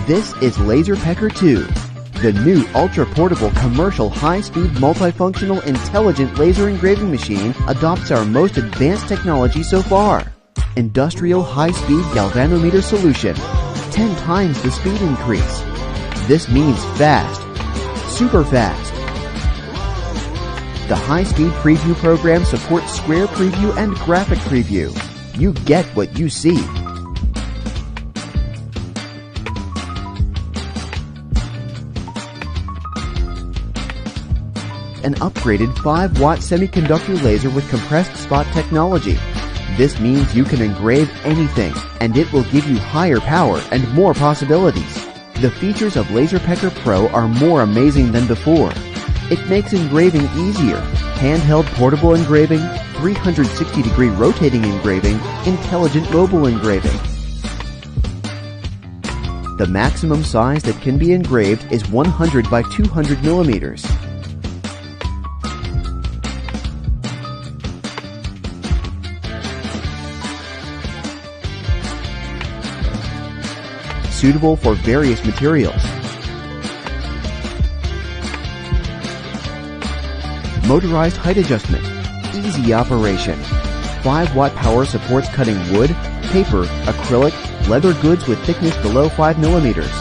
This is LaserPecker 2, the new ultra-portable commercial high-speed multifunctional intelligent laser engraving machine adopts our most advanced technology so far. Industrial high-speed galvanometer solution, 10 times the speed increase. This means fast, super fast. The high-speed preview program supports square preview and graphic preview. You get what you see. An upgraded 5-watt semiconductor laser with compressed spot technology. This means you can engrave anything, and it will give you higher power and more possibilities. The features of LaserPecker Pro are more amazing than before. It makes engraving easier. Handheld portable engraving, 360-degree rotating engraving, intelligent mobile engraving. The maximum size that can be engraved is 100 by 200 millimeters. Suitable for various materials. Motorized height adjustment, easy operation. 5-watt power supports cutting wood, paper, acrylic, leather goods with thickness below 5 millimeters.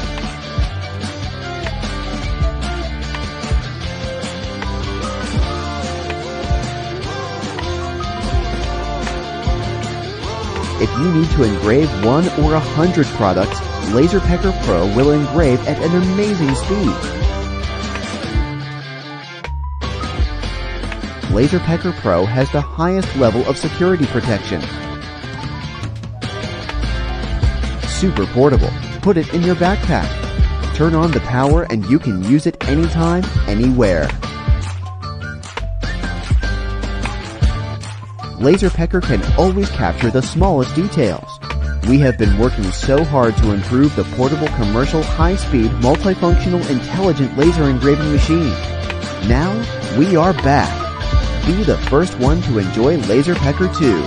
If you need to engrave 1 or 100 products, LaserPecker Pro will engrave at an amazing speed. LaserPecker Pro has the highest level of security protection. Super portable. Put it in your backpack. Turn on the power and you can use it anytime, anywhere. LaserPecker can always capture the smallest details. We have been working so hard to improve the portable commercial high-speed multifunctional intelligent laser engraving machine. Now, we are back. Be the first one to enjoy LaserPecker 2.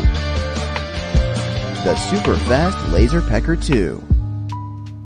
The super fast LaserPecker 2.